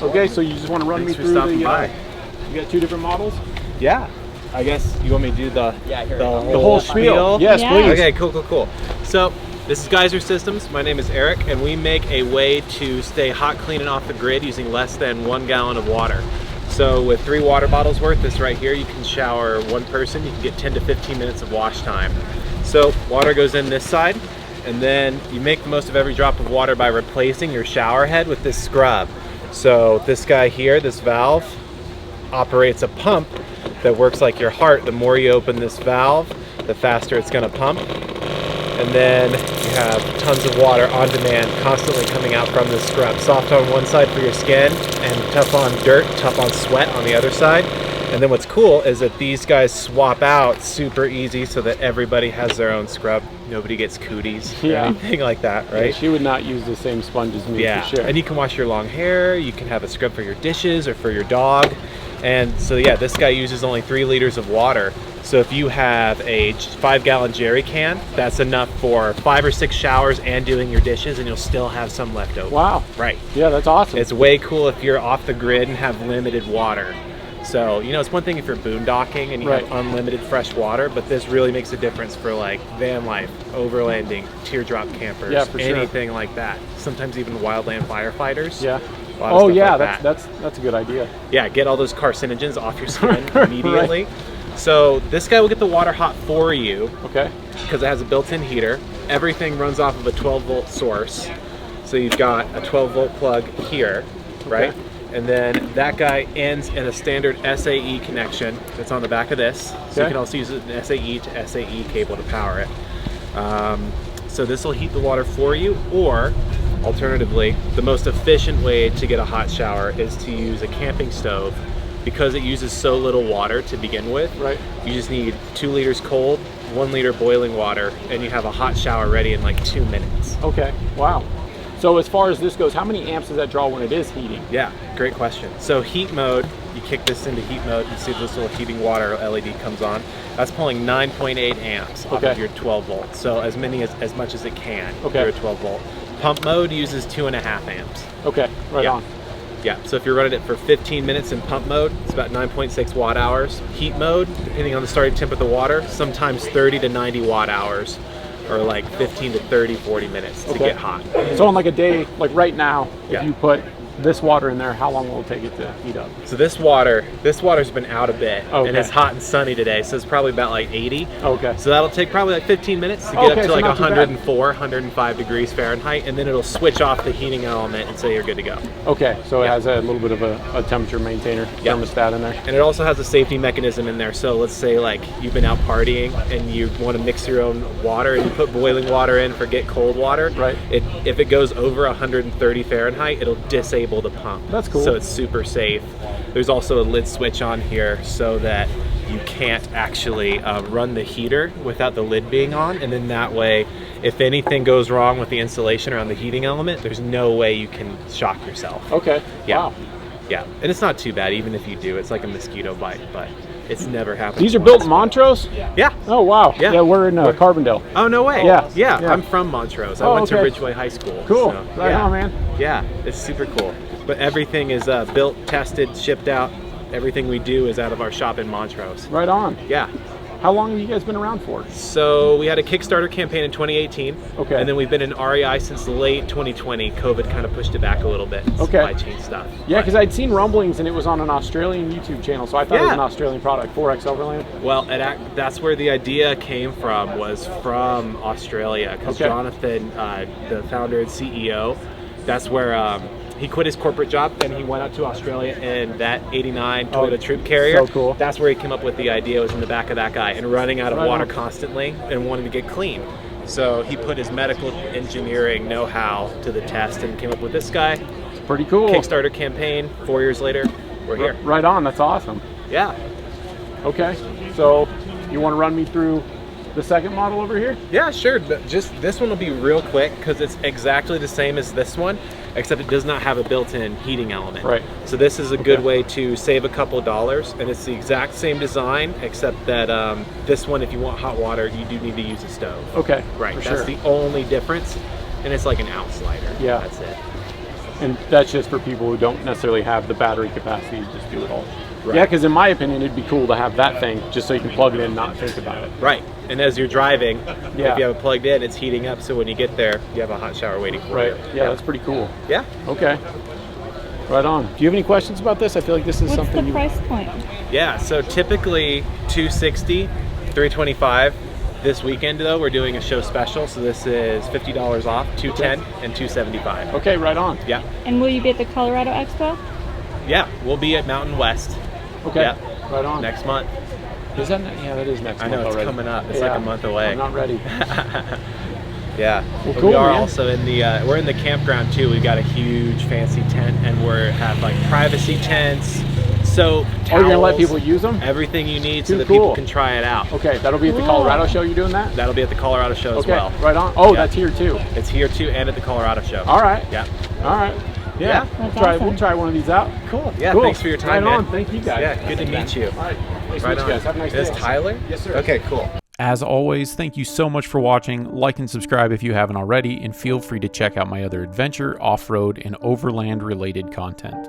Okay, so you just want to run me through the, you got 2 different models? Yeah. I guess you want me to do the whole spiel? Yes, please. Okay, cool. So this is Geyser Systems. My name is Eric, and we make a way to stay hot, clean, and off the grid using less than 1 gallon of water. So with 3 water bottles worth, this right here, you can shower 1 person. You can get 10 to 15 minutes of wash time. So water goes in this side, and then you make the most of every drop of water by replacing your shower head with this scrub. So this guy here, this valve, operates a pump that works like your heart. The more you open this valve, the faster it's going to pump. And then you have tons of water on demand constantly coming out from this scrub. Soft on one side for your skin and tough on dirt, tough on sweat on the other side. And then what's cool is that these guys swap out super easy so that everybody has their own scrub. Nobody gets cooties or anything like that, right? Yeah, she would not use the same sponge as me, for sure. And you can wash your long hair, you can have a scrub for your dishes or for your dog. And so yeah, this guy uses only 3 liters of water. So if you have a 5-gallon jerry can, that's enough for 5 or 6 showers and doing your dishes, and you'll still have some left over. Wow. Right. Yeah, that's awesome. It's way cool if you're off the grid and have limited water. So, you know, it's one thing if you're boondocking and you have unlimited fresh water, but this really makes a difference for like van life, overlanding, teardrop campers, anything like that. Sometimes even wildland firefighters. Yeah. Oh yeah, that's a good idea. Yeah, get all those carcinogens off your skin immediately. So this guy will get the water hot for you. Okay. Because it has a built-in heater. Everything runs off of a 12-volt source. So you've got a 12-volt plug here, right? And then that guy ends in a standard SAE connection that's on the back of this. So you can also use an SAE to SAE cable to power it. So this will heat the water for you, or alternatively, the most efficient way to get a hot shower is to use a camping stove. Because it uses so little water to begin with, you just need 2 liters cold, 1 liter boiling water, and you have a hot shower ready in like 2 minutes. Okay, wow. So as far as this goes, how many amps does that draw when it is heating? Yeah, great question. So heat mode, you kick this into heat mode, you see this little heating water LED comes on. That's pulling 9.8 amps off of your 12 volts. So as much as it can through a 12 volt. Pump mode uses 2.5 amps. Okay, right on. Yeah, so if you're running it for 15 minutes in pump mode, it's about 9.6 watt hours. Heat mode, depending on the starting temp of the water, sometimes 30 to 90 watt hours, or like 15 to 30, 40 minutes to get hot. So on like a day, like right now, if you put this water in there, how long will it take it to heat up? So this water's been out a bit, and it's hot and sunny today, so it's probably about like 80. Okay. So that'll take probably like 15 minutes to get up to like 104, 105 degrees Fahrenheit, and then it'll switch off the heating element and say you're good to go. Okay, so it has a little bit of a temperature maintainer, thermostat in there. And it also has a safety mechanism in there, so let's say like you've been out partying and you want to mix your own water and you put boiling water in, forget cold water. Right. If it goes over 130 Fahrenheit, it'll disable the pump. That's cool. So it's super safe. There's also a lid switch on here so that you can't actually run the heater without the lid being on, and then that way if anything goes wrong with the insulation around the heating element, there's no way you can shock yourself. Okay. Yeah. Wow. Yeah, and it's not too bad even if you do. It's like a mosquito bite, but it's never happened. These are built in Montrose? Yeah. Oh wow. Yeah, we're in Carbondale. Oh no way. Yeah. I'm from Montrose. I went to Ridgeway High School. Cool. So, right on, man. Yeah, it's super cool. But everything is built, tested, shipped out. Everything we do is out of our shop in Montrose. Right on. Yeah. How long have you guys been around for? So we had a Kickstarter campaign in 2018. Okay. And then we've been in REI since late 2020. COVID kind of pushed it back a little bit. Supply chain stuff. Yeah, because I'd seen rumblings and it was on an Australian YouTube channel, so I thought it was an Australian product, 4X Overland. Well, that's where the idea came from, was from Australia. Because Jonathan, the founder and CEO, that's where he quit his corporate job and he went out to Australia in that '89 Toyota Troop Carrier. So cool. That's where he came up with the idea, was in the back of that guy, and running out of water constantly and wanting to get clean. So he put his medical engineering know-how to the test and came up with this guy. It's pretty cool. Kickstarter campaign, 4 years later, we're here. Right on, that's awesome. Yeah. Okay, so you want to run me through the second model over here? Yeah, sure. Just this one will be real quick because it's exactly the same as this one, except it does not have a built-in heating element. Right. So this is a good way to save a couple dollars, and it's the exact same design, except that this one, if you want hot water, you do need to use a stove. Okay. Right. That's the only difference, and it's like an out slider. Yeah. That's it. And that's just for people who don't necessarily have the battery capacity to just do it all. Right. Yeah, because in my opinion, it'd be cool to have that thing just so you can plug it in and not think about it. Right. And as you're driving, Yeah. if you have it plugged in, it's heating up, so when you get there, you have a hot shower waiting for Right. you. Yeah, that's pretty cool. Yeah. Okay. Right on. Do you have any questions about this? I feel like this is What's something the price point? Yeah, so typically $260, $325. This weekend though, we're doing a show special, so this is $50 off, $210 and $275. Okay, right on. Yeah. And will you be at the Colorado Expo? Yeah, we'll be at Mountain West. Okay. Yeah. Right on. Next month. Is that? Yeah, that is next I month know, it's already. coming up. It's Yeah. like a month away. I'm not ready. Yeah. Well, But cool, we are man. also in the we're in the campground too. We've got a huge fancy tent, and we have like privacy tents, soap, towels, Oh, you're gonna let people use them? everything you need so Too that cool. people can try it out. Okay, that'll be at the Cool. Colorado show. You doing that? That'll be at the Colorado show as Okay, well. right on. Oh, Yeah. that's here too. It's here too, and at the Colorado show. All right. Yeah. All right. Yeah. That's We'll awesome. try one of these out. Cool. Yeah. Cool. Thanks for your time, Right man. on. Thank you guys. Yeah. Good to meet you. All right. Nice to Right meet on. you guys. Have a nice day. Is Tyler? Yes, sir. Okay. Cool. As always, thank you so much for watching. Like and subscribe if you haven't already, and feel free to check out my other adventure, off-road, and overland related content.